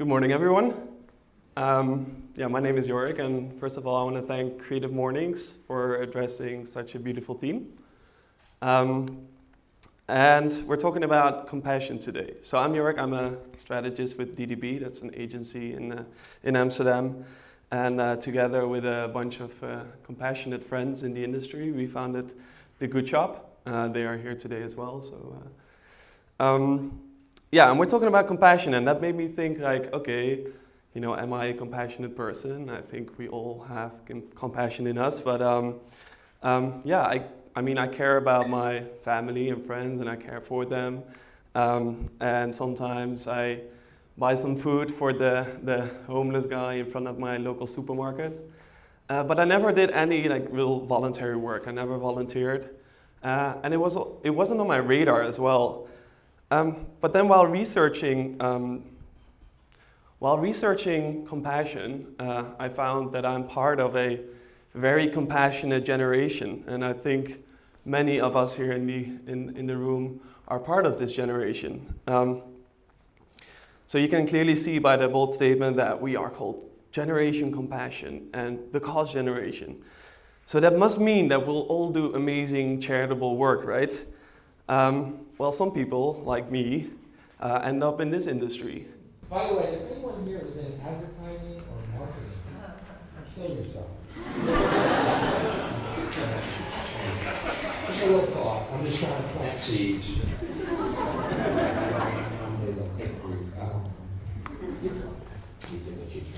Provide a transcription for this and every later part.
Good morning, everyone. My name is Jorik, and first of all, I want to thank CreativeMornings for addressing such a beautiful theme. And we're talking about compassion today. So I'm Jorik, I'm a strategist with DDB, that's an agency in Amsterdam. And together with a bunch of compassionate friends in the industry, we founded The Good Shop. They are here today as well. And we're talking about compassion, and that made me think like, okay, you know, am I a compassionate person? I think we all have compassion in us, but I mean, I care about my family and friends, and I care for them. And sometimes I buy some food for the homeless guy in front of my local supermarket. But I never did any like real voluntary work. I never volunteered, and it wasn't on my radar as well. But then while researching compassion, I found that I'm part of a very compassionate generation, and I think many of us here in the room are part of this generation. So you can clearly see by the bold statement that we are called Generation Compassion and the Cause Generation. So that must mean that we'll all do amazing charitable work, right? Well, some people, like me, end up in this industry. By the way, if anyone here is in advertising or marketing, show yourself. Just a little thought. I'm just trying to plant seeds. You do what you can.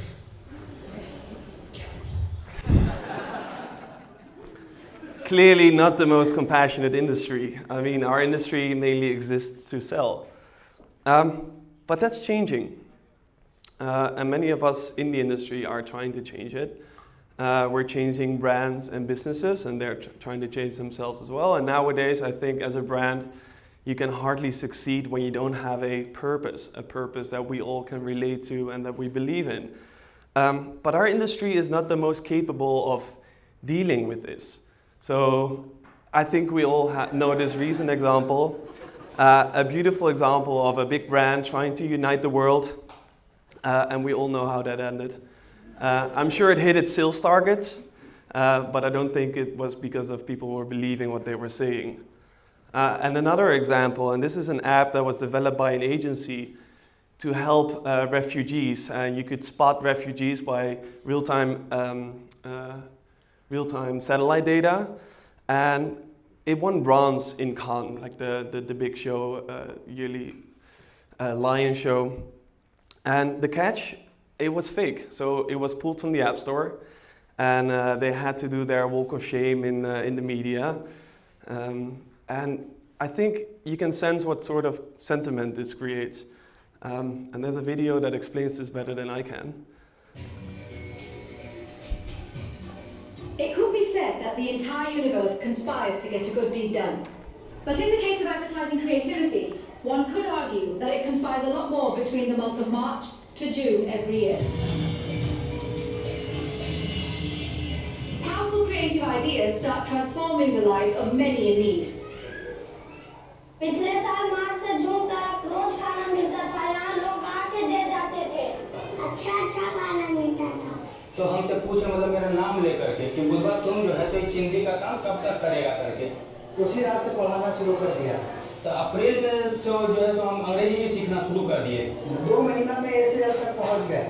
Clearly not the most compassionate industry. I mean, our industry mainly exists to sell. But that's changing. And many of us in the industry are trying to change it. We're changing brands and businesses, and they're trying to change themselves as well. And nowadays, I think as a brand, you can hardly succeed when you don't have a purpose that we all can relate to and that we believe in. But our industry is not the most capable of dealing with this. So I think we all know this recent example, a beautiful example of a big brand trying to unite the world, and we all know how that ended. I'm sure it hit its sales targets, but I don't think it was because of people who were believing what they were saying. And another example, and this is an app that was developed by an agency to help refugees, and you could spot refugees by real-time satellite data, and it won bronze in Cannes, like the big show, yearly lion show. And the catch, it was fake. So it was pulled from the App Store, and they had to do their walk of shame in the media. And I think you can sense what sort of sentiment this creates. And there's a video that explains this better than I can. It could be said that the entire universe conspires to get a good deed done. But in the case of advertising creativity, one could argue that it conspires a lot more between the months of March to June every year. Powerful creative ideas start transforming the lives of many in need. पिछले साल मार्च से जून तक रोज खाना मिलता था, यहाँ लोग आके दे जाते थे। अच्छा खाना मिलता था। तो हमसे पूछे मतलब मेरा नाम लेकर के कि बुधवा तुम जो है तो चिंदी का काम कब तक करेगा करके उसी रात से पढ़ाना शुरू कर दिया। तो अप्रैल में जो है तो हम अंग्रेजी भी सीखना शुरू कर दिए। 2 महीना में ऐसे तक पहुंच गए।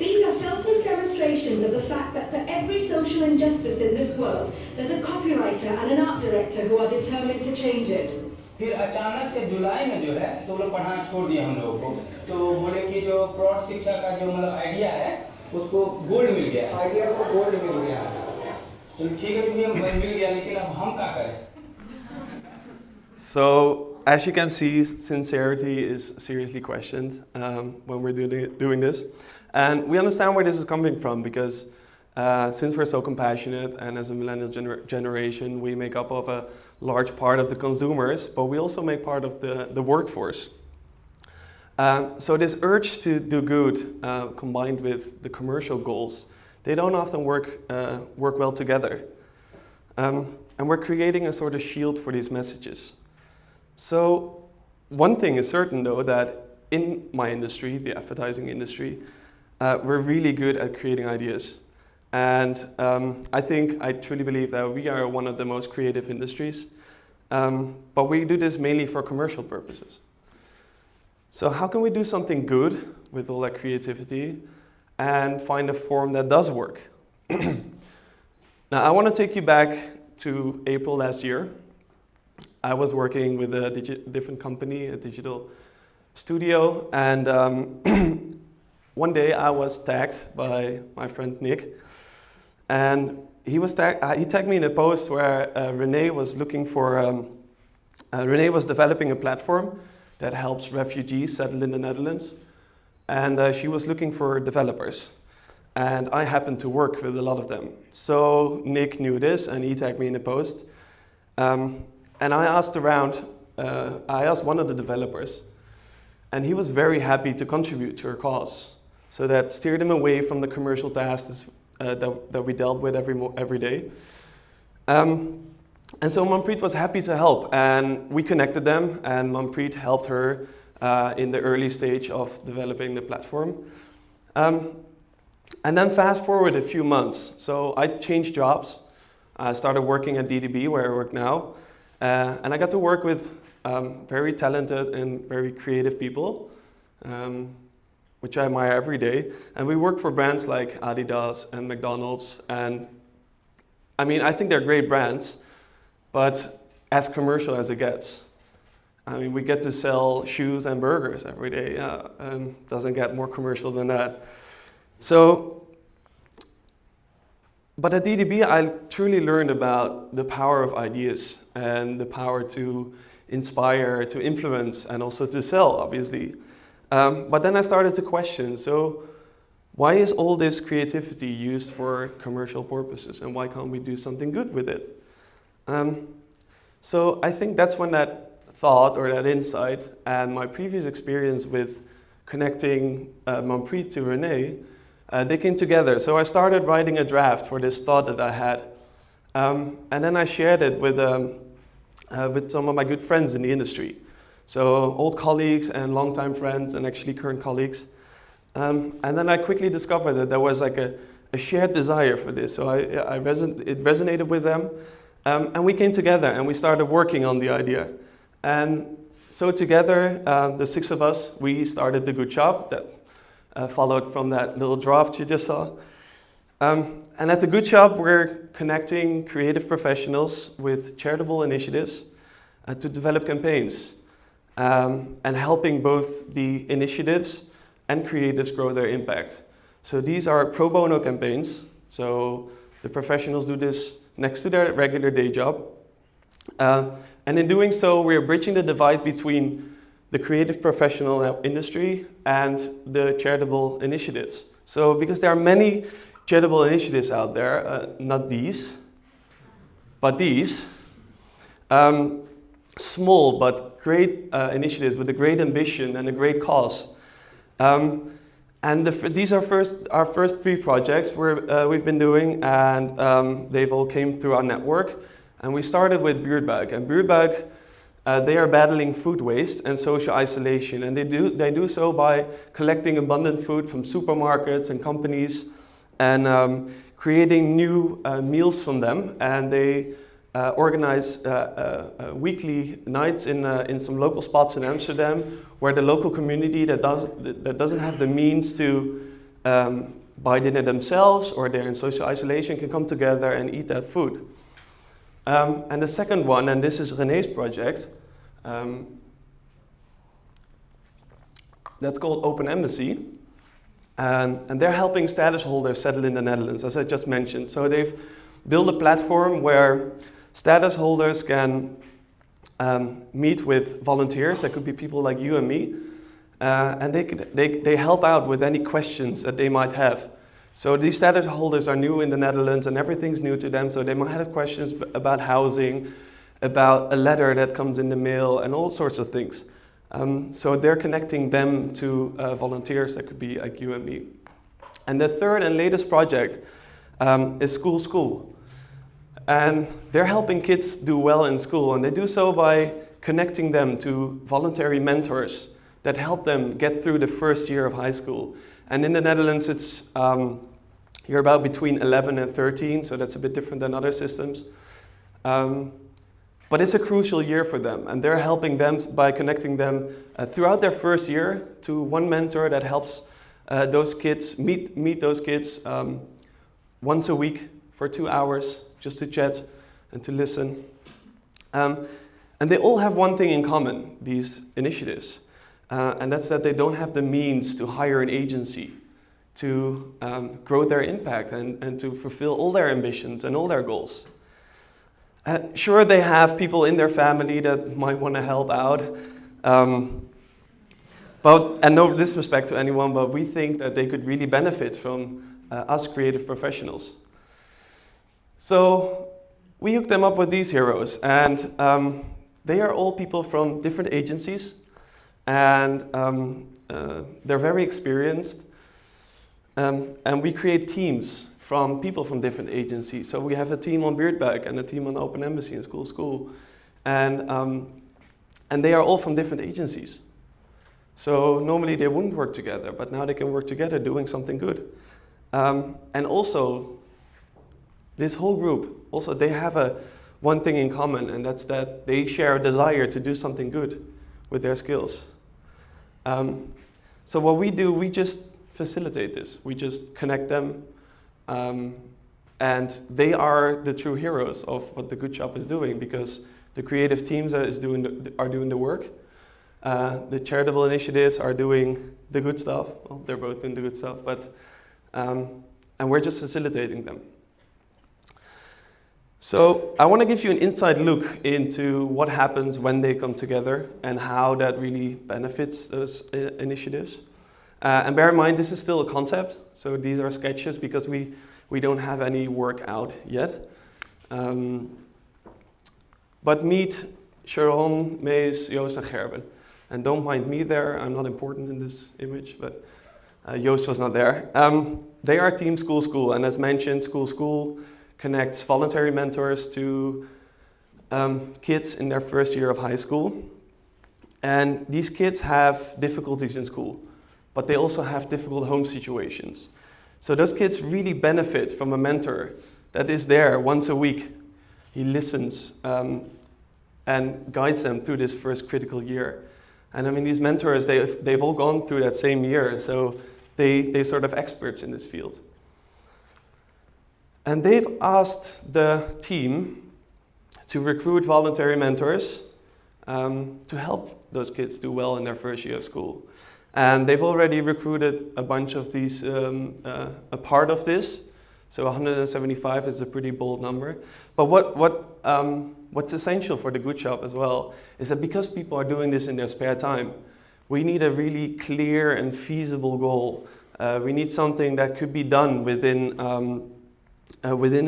These are selfless demonstrations of the fact that for every social injustice in this world, there's a copywriter and an art director who are determined to change it. फिर अचानक से जुलाई में जो है तो लोग पढ़ाना छोड़ दिए हम लोगों को, तो बोले कि जो प्रौढ़ शिक्षा का जो मतलब आइडिया है उसको गोल्ड मिल गया। आइडिया को गोल्ड मिल गया। तो ठीक है, जो भी मिल गया, लेकिन अब हम क्या करें? So, as you can see, sincerity is seriously questioned when we're doing this. And we understand where this is coming from because since we're so compassionate and as a millennial generation, we make up of a large part of the consumers, but we also make part of the workforce. So this urge to do good combined with the commercial goals, they don't often work well together. And we're creating a sort of shield for these messages. So one thing is certain though, that in my industry, the advertising industry, we're really good at creating ideas. And I truly believe that we are one of the most creative industries, but we do this mainly for commercial purposes. So how can we do something good with all that creativity and find a form that does work? Now, I want to take you back to April last year. I was working with a different company, a digital studio, and one day I was tagged by my friend Nick, and he tagged me in a post where Renee was looking for, Renee was developing a platform that helps refugees settle in the Netherlands, and she was looking for developers. And I happened to work with a lot of them. So Nick knew this and he tagged me in a post. And I asked around, I asked one of the developers, and he was very happy to contribute to her cause. So that steered him away from the commercial tasks that we dealt with every day. And so Manpreet was happy to help, and we connected them, and Manpreet helped her in the early stage of developing the platform. And then fast forward a few months. So I changed jobs. I started working at DDB, where I work now. And I got to work with very talented and very creative people, which I admire every day. And we work for brands like Adidas and McDonald's. And I mean, I think they're great brands, but as commercial as it gets. I mean, we get to sell shoes and burgers every day. Doesn't get more commercial than that. So, but at DDB, I truly learned about the power of ideas and the power to inspire, to influence, and also to sell, obviously. But then I started to question, so why is all this creativity used for commercial purposes, and why can't we do something good with it? So I think that's when that thought or that insight and my previous experience with connecting Manpreet to Renee, they came together. So I started writing a draft for this thought that I had. And then I shared it with some of my good friends in the industry. So old colleagues and longtime friends and actually current colleagues. And then I quickly discovered that there was like a shared desire for this. So it resonated with them. And we came together and we started working on the idea. And so together, the six of us, we started The Good Shop that followed from that little draft you just saw. And at The Good Shop, we're connecting creative professionals with charitable initiatives to develop campaigns and helping both the initiatives and creatives grow their impact. So these are pro bono campaigns. So the professionals do this next to their regular day job. And in doing so, we're bridging the divide between the creative professional industry and the charitable initiatives. So because there are many charitable initiatives out there, not these, but these, small but great initiatives with a great ambition and a great cause. And these are our first three projects we've been doing, and they've all came through our network. And we started with Buurtbuik, and Buurtbuik, they are battling food waste and social isolation, and they do so by collecting abundant food from supermarkets and companies and creating new meals from them. And they organize weekly nights in some local spots in Amsterdam, where the local community that doesn't have the means to buy dinner themselves or they're in social isolation can come together and eat that food. And the second one, and this is Renée's project, that's called Open Embassy. And they're helping status holders settle in the Netherlands, as I just mentioned. So they've built a platform where status holders can meet with volunteers. That could be people like you and me. And they help out with any questions that they might have. So these status holders are new in the Netherlands and everything's new to them. So they might have questions about housing, about a letter that comes in the mail and all sorts of things. So they're connecting them to volunteers that could be like you and me. And the third and latest project is School. And they're helping kids do well in school, and they do so by connecting them to voluntary mentors that help them get through the first year of high school. And in the Netherlands, it's you're about between 11 and 13, so that's a bit different than other systems. But it's a crucial year for them, and they're helping them by connecting them throughout their first year to one mentor that helps those kids meet those kids once a week for 2 hours just to chat and to listen. And they all have one thing in common, these initiatives, and that's that they don't have the means to hire an agency to grow their impact and to fulfill all their ambitions and all their goals. Sure, they have people in their family that might want to help out, and no disrespect to anyone, but we think that they could really benefit from us creative professionals. So we hooked them up with these heroes, and they are all people from different agencies, and they're very experienced, and we create teams from people from different agencies. So we have a team on Beardbag and a team on Open Embassy and School, and they are all from different agencies. So normally they wouldn't work together, but now they can work together doing something good. And also, this whole group, also they have one thing in common, and that's that they share a desire to do something good with their skills. So what we do, we just facilitate this. We just connect them, and they are the true heroes of what the Good Shop is doing, because the creative teams are doing the work. The charitable initiatives are doing the good stuff. Well, they're both doing the good stuff, but and we're just facilitating them. So I want to give you an inside look into what happens when they come together and how that really benefits those initiatives. And bear in mind, this is still a concept, so these are sketches because we don't have any work out yet. But meet Sharon, Mees, Joost and Gerben. And don't mind me there, I'm not important in this image, but Joost was not there. They are Team School, and as mentioned, School connects voluntary mentors to kids in their first year of high school. And these kids have difficulties in school, but they also have difficult home situations. So those kids really benefit from a mentor that is there once a week. He listens and guides them through this first critical year. And I mean, these mentors, they've all gone through that same year, so they're sort of experts in this field. And they've asked the team to recruit voluntary mentors to help those kids do well in their first year of school. And they've already recruited a bunch of these, a part of this. So 175 is a pretty bold number. But what's essential for the Good Shop as well is that because people are doing this in their spare time, we need a really clear and feasible goal. We need something that could be done within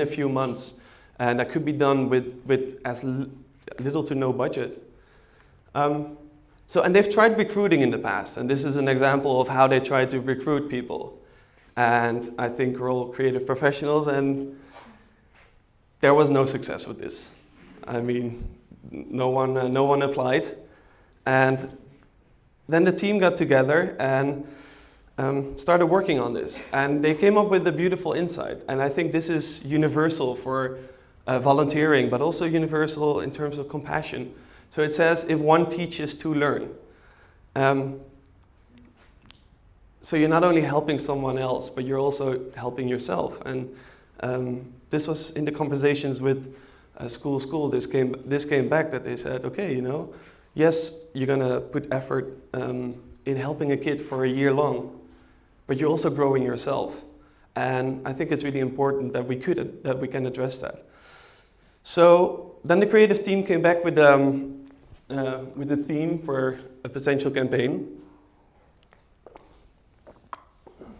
a few months, and that could be done with as little to no budget. And they've tried recruiting in the past, and this is an example of how they try to recruit people. And I think we're all creative professionals, and there was no success with this. I mean, no one applied. And then the team got together and started working on this. And they came up with a beautiful insight. And I think this is universal for volunteering, but also universal in terms of compassion. So it says, if one teaches, two learn. So you're not only helping someone else, but you're also helping yourself. And this was in the conversations with School. This came back that they said, okay, yes, you're gonna put effort in helping a kid for a year long, but you're also growing yourself. And I think it's really important that we can address that. So then the creative team came back with a theme for a potential campaign.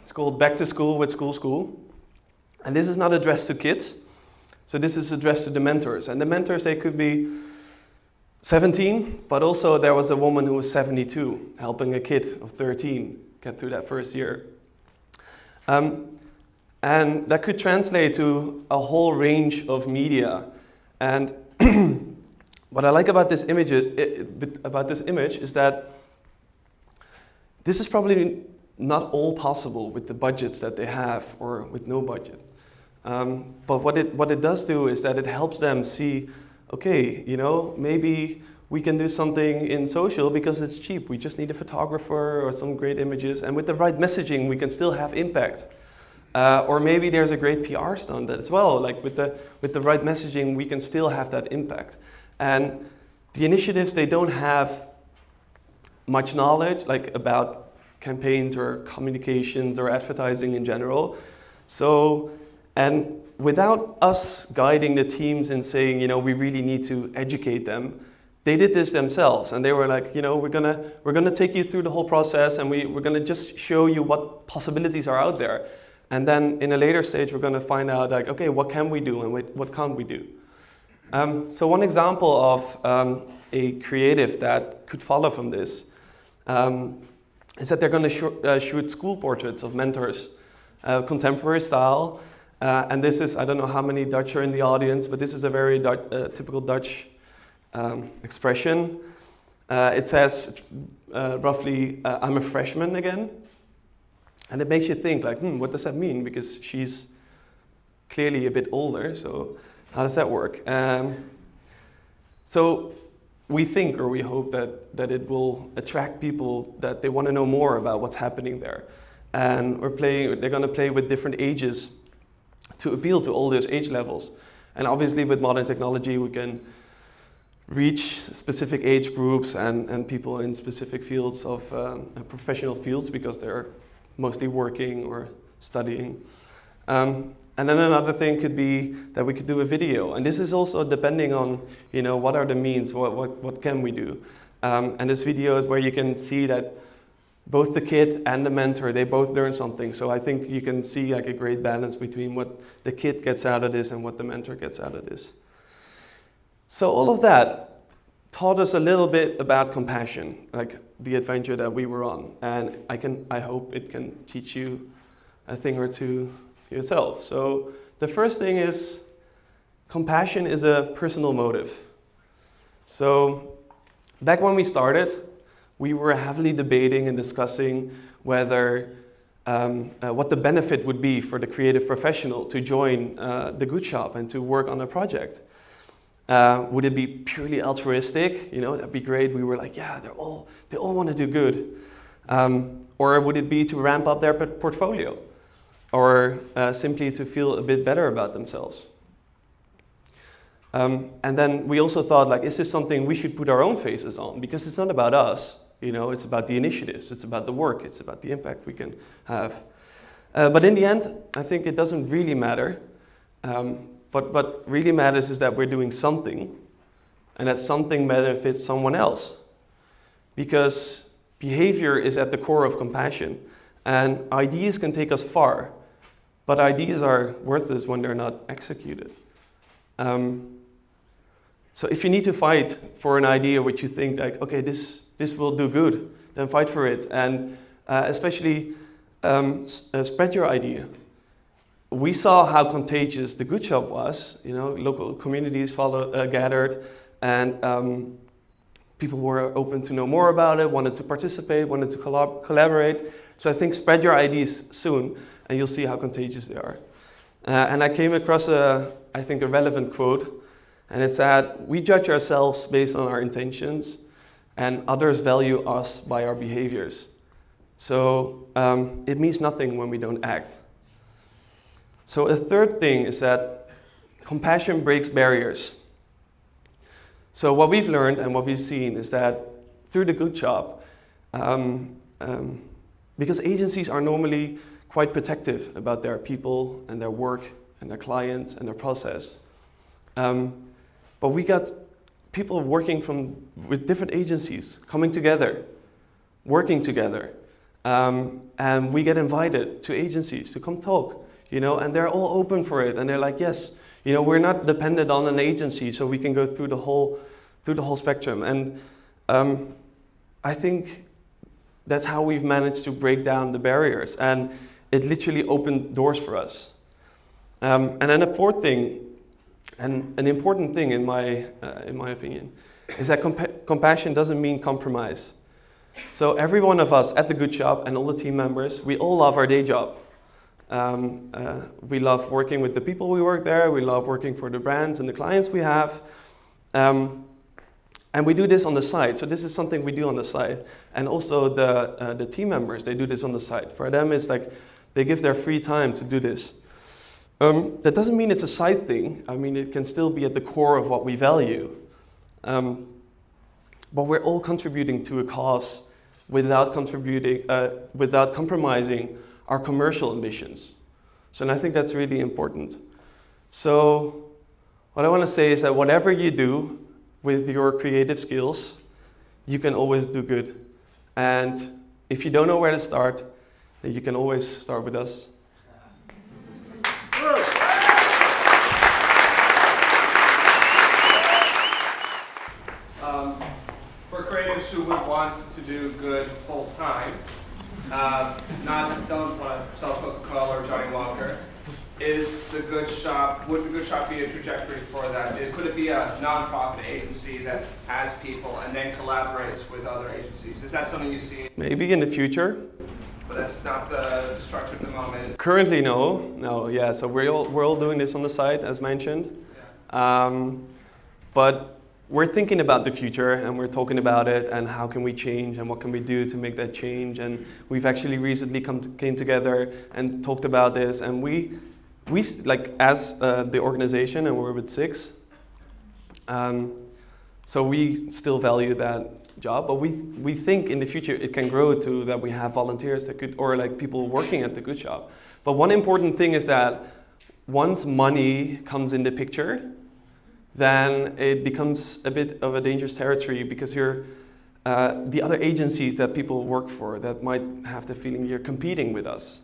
It's called Back to School with School. And this is not addressed to kids. So this is addressed to the mentors. And the mentors, they could be 17, but also there was a woman who was 72, helping a kid of 13 get through that first year. And that could translate to a whole range of media. And what I like about this image is that This is probably not all possible with the budgets that they have or with no budget. But what it does do is that it helps them see, okay, you know, maybe we can do something in social because it's cheap. We just need a photographer or some great images, and with the right messaging, we can still have impact. Or maybe there's a great PR stunt as well. Like with the right messaging, we can still have that impact. And the initiatives, they don't have much knowledge like about campaigns or communications or advertising in general. So, and without us guiding the teams and saying, you know, we really need to educate them, they did this themselves, and they were like, you know, we're gonna take you through the whole process, and we're gonna just show you what possibilities are out there. And then in a later stage, we're gonna find out like, okay, what can we do and what can't we do? So one example of a creative that could follow from this is that they're gonna shoot school portraits of mentors, contemporary style. And this is, I don't know how many Dutch are in the audience, but this is a very typical Dutch expression. It says roughly, I'm a freshman again. And it makes you think like, what does that mean? Because she's clearly a bit older, so how does that work? So we think, or we hope that it will attract people that they want to know more about what's happening there. And they're gonna play with different ages to appeal to all those age levels. And obviously with modern technology, we can reach specific age groups and people in specific fields of professional fields because they're mostly working or studying. And then another thing could be that we could do a video. And this is also depending on, you know, what are the means, what can we do? And this video is where you can see that both the kid and the mentor, they both learn something. So I think you can see like a great balance between what the kid gets out of this and what the mentor gets out of this. So all of that taught us a little bit about compassion, like the adventure that we were on. And I hope it can teach you a thing or two yourself. So the first thing is compassion is a personal motive. So back when we started, we were heavily debating and discussing whether what the benefit would be for the creative professional to join the Good Shop and to work on a project. Would it be purely altruistic? You know, that'd be great. We were like, yeah, they all want to do good. Or would it be to ramp up their portfolio? Or simply to feel a bit better about themselves? And then we also thought, like, is this something we should put our own faces on? Because it's not about us, you know, it's about the initiatives, it's about the work, it's about the impact we can have. But in the end, I think it doesn't really matter. But what really matters is that we're doing something, and that something benefits someone else. Because behavior is at the core of compassion, and ideas can take us far, but ideas are worthless when they're not executed. So if you need to fight for an idea which you think like, okay, this will do good, then fight for it, and especially spread your idea. We saw how contagious the Good Shop was. You know, local communities gathered, and people were open to know more about it, wanted to participate, wanted to collaborate. So I think spread your ideas soon, and you'll see how contagious they are. And I came across I think a relevant quote, and it said, "We judge ourselves based on our intentions, and others value us by our behaviors. So it means nothing when we don't act." So a third thing is that compassion breaks barriers. So what we've learned and what we've seen is that through the Good Shop, because agencies are normally quite protective about their people and their work and their clients and their process. But we got people working with different agencies coming together, working together. And we get invited to agencies to come talk. You know, and they're all open for it, and they're like, yes, you know, we're not dependent on an agency, so we can go through the whole spectrum. And I think that's how we've managed to break down the barriers, and it literally opened doors for us. And then a fourth thing, and an important thing in my opinion, is that compassion doesn't mean compromise. So every one of us at the Good Shop and all the team members, we all love our day job. We love working with the people we work there. We love working for the brands and the clients we have. And we do this on the side. So this is something we do on the side. And also the team members, they do this on the side. For them, it's like they give their free time to do this. That doesn't mean it's a side thing. I mean, it can still be at the core of what we value. But we're all contributing to a cause without compromising our commercial ambitions. So, and I think that's really important. So, what I want to say is that whatever you do with your creative skills, you can always do good. And if you don't know where to start, then you can always start with us. For creatives who would want to do good full time, don't want to sell Coca-Cola or Johnny Walker, would the Good Shop be a trajectory for that? Could it be a non-profit agency that has people and then collaborates with other agencies? Is that something you see? Maybe in the future. But that's not the structure at the moment. Currently, no, yeah. So we're all doing this on the side, as mentioned. Yeah. But we're thinking about the future, and we're talking about it, and how can we change, and what can we do to make that change. And we've actually recently came together and talked about this, and we like as the organization, and we're with 6. So we still value that job, but we think in the future it can grow to that we have volunteers that could, or like people working at the Good Shop. But one important thing is that once money comes in the picture, then it becomes a bit of a dangerous territory, because you're the other agencies that people work for that might have the feeling you're competing with us,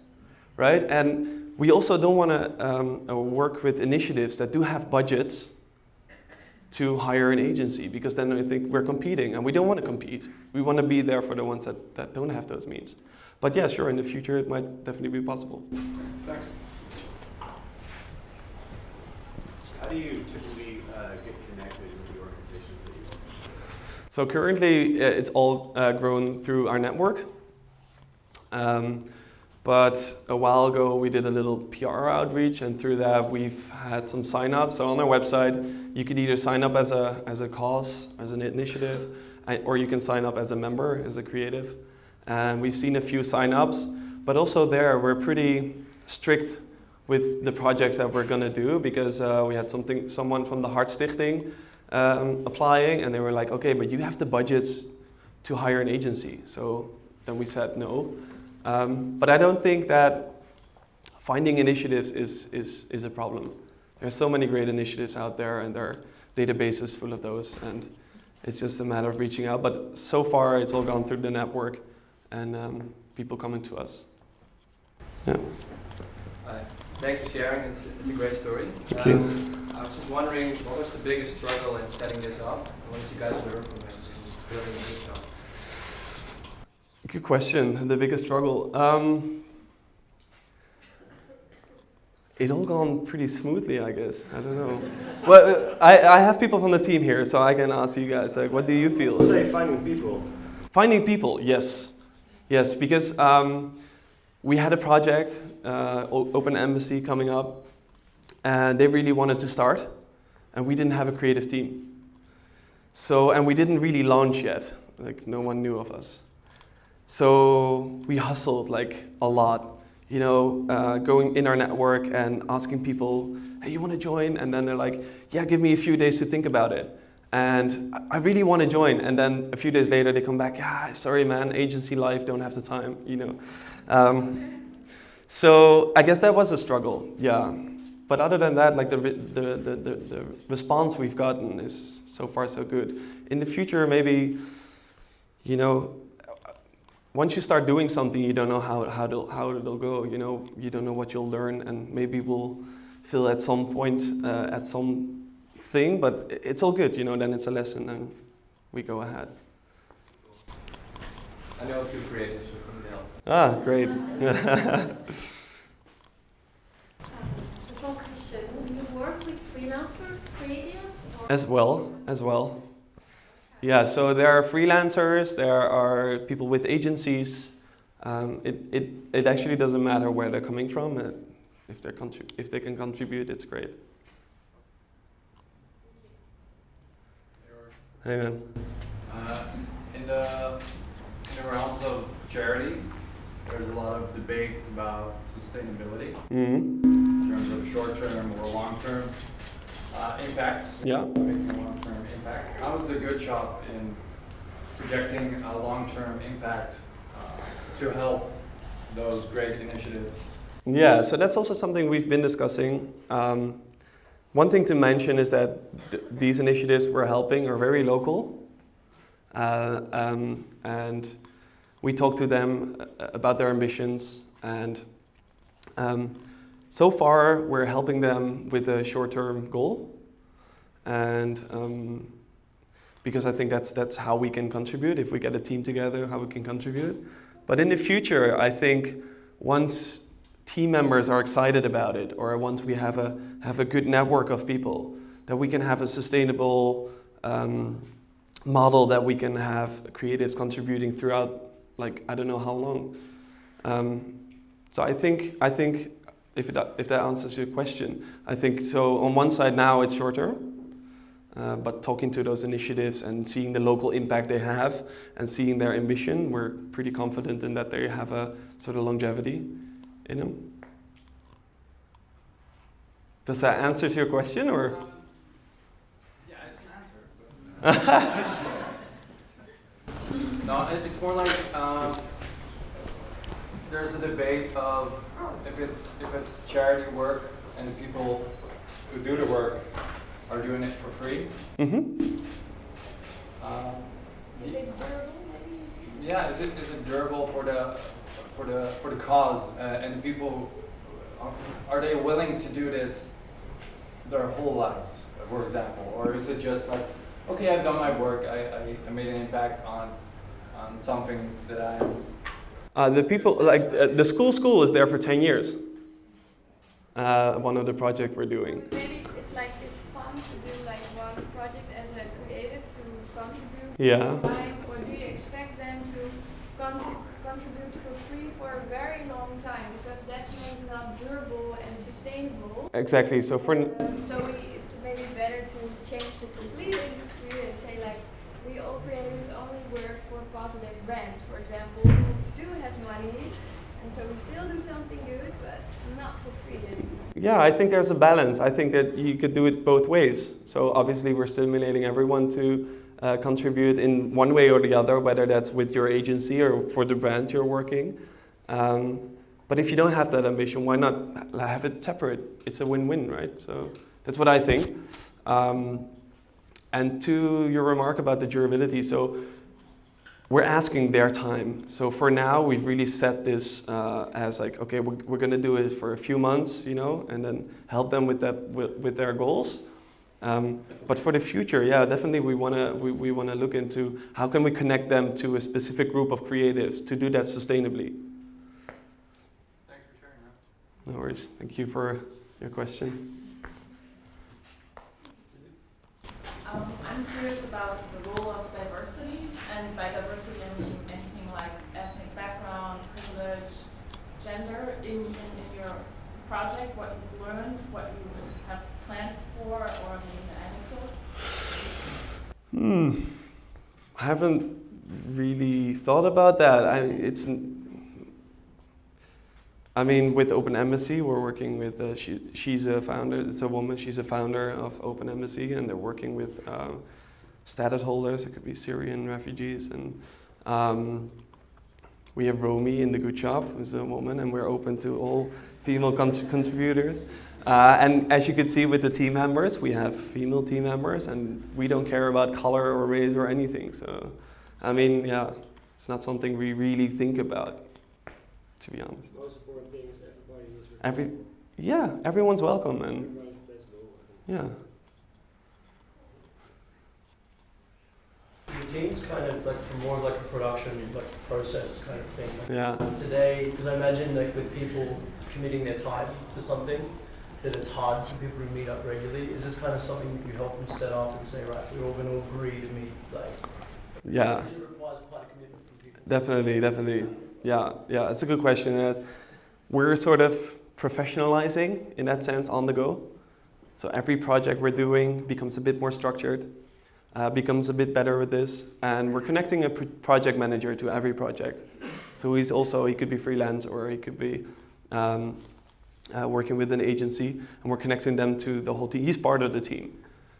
right? And we also don't want to work with initiatives that do have budgets to hire an agency, because then I think we're competing, and we don't want to compete. We want to be there for the ones that don't have those means. But yeah, sure, in the future it might definitely be possible. Thanks. How do you typically get connected with the organizations that you work with? So currently it's all grown through our network. But a while ago we did a little PR outreach, and through that we've had some sign-ups. So on our website you could either sign up as a cause, as an initiative, or you can sign up as a member, as a creative. And we've seen a few sign-ups, but also there we're pretty strict with the projects that we're going to do, because we had someone from the Hart Stichting applying, and they were like, okay, but you have the budgets to hire an agency. So then we said no. But I don't think that finding initiatives is a problem. There's so many great initiatives out there, and there are databases full of those, and it's just a matter of reaching out. But so far it's all gone through the network, and people coming to us. Yeah. Thanks for sharing. It's a great story. Thank you. I was just wondering, what was the biggest struggle in setting this up? What did you guys learn from it in building a Good Shop? Good question. The biggest struggle. It all gone pretty smoothly, I guess. I don't know. Well, I have people from the team here, so I can ask you guys, like, what do you feel? I'll say finding people. Finding people, yes. Yes, because we had a project, Open Embassy, coming up, and they really wanted to start, and we didn't have a creative team. So, and we didn't really launch yet, like no one knew of us. So we hustled like a lot, you know, going in our network and asking people, hey, you want to join? And then they're like, yeah, give me a few days to think about it. And I really want to join. And then a few days later they come back, yeah, sorry man, agency life, don't have the time, you know. So I guess that was a struggle, yeah. But other than that, like the response we've gotten is so far so good. In the future, maybe, you know, once you start doing something, you don't know how it'll go, you know, you don't know what you'll learn, and maybe we'll feel at some point at some thing, but it's all good, you know, then it's a lesson and we go ahead. I know a few creatives who can help. Ah, great. Just one question. Do you work with freelancers, creatives? Or As well. Yeah, so there are freelancers, there are people with agencies. It actually doesn't matter where they're coming from. If they can contribute, it's great. Hey man. In the realms of charity, there's a lot of debate about sustainability in terms of short-term or long-term impact. Yeah. Long-term impact. How is the Good Shop in projecting a long-term impact to help those great initiatives? Yeah, so that's also something we've been discussing. One thing to mention is that these initiatives we're helping are very local. And we talk to them about their ambitions, and so far we're helping them with a short-term goal, and because I think that's how we can contribute. If we get a team together, how we can contribute. But in the future, I think once team members are excited about it, or once we have a good network of people, that we can have a sustainable model that we can have creatives contributing throughout, like, I don't know how long. So I think if that answers your question, I think so. On one side now it's short term, but talking to those initiatives and seeing the local impact they have and seeing their ambition, we're pretty confident in that they have a sort of longevity in them. Does that answer your question, or? Yeah, it's an answer. No, it's more like there's a debate of if it's charity work and the people who do the work are doing it for free. Mm-hmm. If it's durable, maybe? Yeah, is it durable for the cause and the people? Are they willing to do this their whole lives, for example, or is it just like, okay, I've done my work, I made an impact on something that I am. The people, like the school is there for 10 years. One of the projects we're doing. Maybe it's like it's fun to do like one project as a creative to contribute. Yeah. Time, or do you expect them to contribute for free for a very long time, because that's maybe not durable and sustainable. Exactly. So for it's maybe better to change the complete industry and say like, we all creators only work for positive brands, for example, who do have money, and so we still do something good, but not for free anymore. yeah, I think there's a balance. I think that you could do it both ways. So obviously we're stimulating everyone to contribute in one way or the other, whether that's with your agency or for the brand you're working. But if you don't have that ambition, why not have it separate? It's a win-win, right? So that's what I think. And to your remark about the durability, so we're asking their time. So for now, we've really set this as like, okay, we're going to do it for a few months, you know, and then help them with that with their goals. But for the future, yeah, definitely we want to look into how can we connect them to a specific group of creatives to do that sustainably. Thanks for sharing that. No worries. Thank you for your question. I'm curious about the role of diversity, and by diversity I mean anything like ethnic background, privilege, gender in your project, what you've learned, what you have plans for, or maybe an anecdote? I haven't really thought about that. I mean, with Open Embassy, we're working with, she's a founder, it's a woman, she's a founder of Open Embassy, and they're working with status holders, it could be Syrian refugees, and we have Romy in the Good Shop, who's a woman, and we're open to all female contributors. And as you can see with the team members, we have female team members, and we don't care about color or race or anything. So, I mean, yeah, it's not something we really think about, to be honest. Everyone's welcome, and yeah. The team's kind of like for more like a production, like process kind of thing. Like Yeah. today, because I imagine like with people committing their time to something, that it's hard for people to meet up regularly. Is this kind of something that you help them set up and say, right, we're all going to agree to meet, like, Yeah. it requires quite a commitment from people. Definitely. Yeah, it's a good question. We're sort of professionalizing in that sense on the go. So every project we're doing becomes a bit more structured, becomes a bit better with this, and we're connecting a project manager to every project. So he could be freelance or he could be working with an agency, and we're connecting them to the whole team. He's part of the team.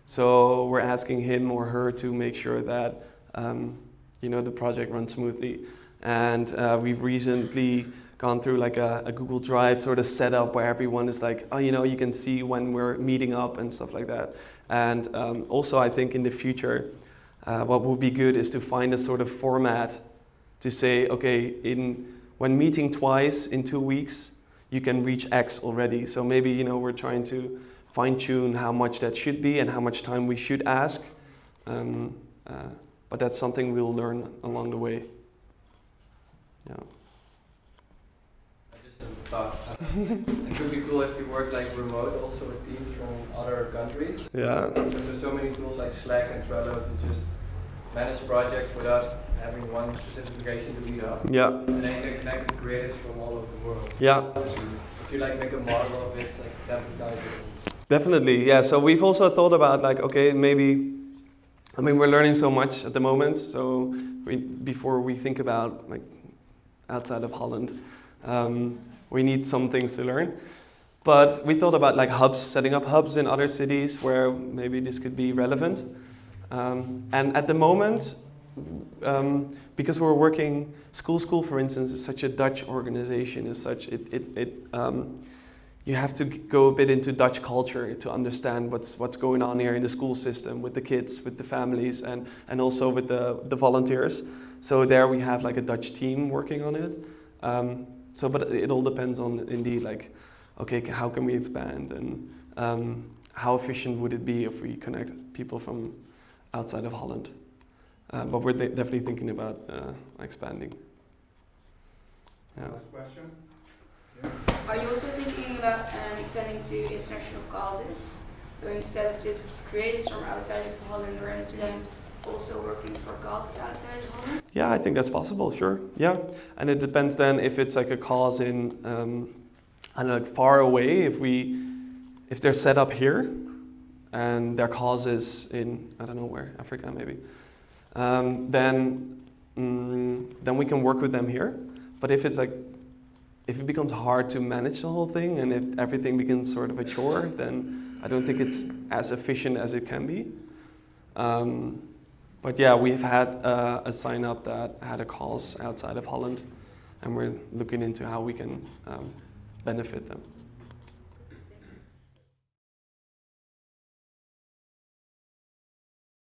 So we're asking him or her to make sure that the project runs smoothly. And we've recently gone through like a Google Drive sort of setup where everyone is like, you can see when we're meeting up and stuff like that. And also I think in the future, what would be good is to find a sort of format to say, okay, when meeting twice in 2 weeks, you can reach X already. So maybe, we're trying to fine tune how much that should be and how much time we should ask. But that's something we'll learn along the way. Yeah. I just have a thought. It could be cool if you work like remote also with teams from other countries. Yeah. Because there's so many tools like Slack and Trello to just manage projects without having one specific location to meet up. Yeah. And then you can connect with creators from all over the world. Yeah. If you like make a model of it, like advertise it. Definitely, yeah. So we've also thought about like, okay, we're learning so much at the moment. So before we think about like outside of Holland, we need some things to learn. But we thought about like hubs, setting up hubs in other cities where maybe this could be relevant. And at the moment, because we're working, School for instance is such a Dutch organization, you have to go a bit into Dutch culture to understand what's going on here in the school system with the kids, with the families, and also with the volunteers. So there we have like a Dutch team working on it. But it all depends on indeed like, okay, how can we expand and how efficient would it be if we connect people from outside of Holland? But we're definitely thinking about expanding. Yeah. Last question. Are you also thinking about expanding to international causes? So instead of just creatives from outside of Holland or Amsterdam, also working for causes outside of Holland? Yeah, I think that's possible, sure. Yeah, and it depends then if it's like a cause in, far away, if they're set up here and their cause is in, I don't know where, Africa maybe, then we can work with them here. But if it becomes hard to manage the whole thing and if everything becomes sort of a chore, then I don't think it's as efficient as it can be. But yeah, we've had a sign up that had a cause outside of Holland, and we're looking into how we can benefit them.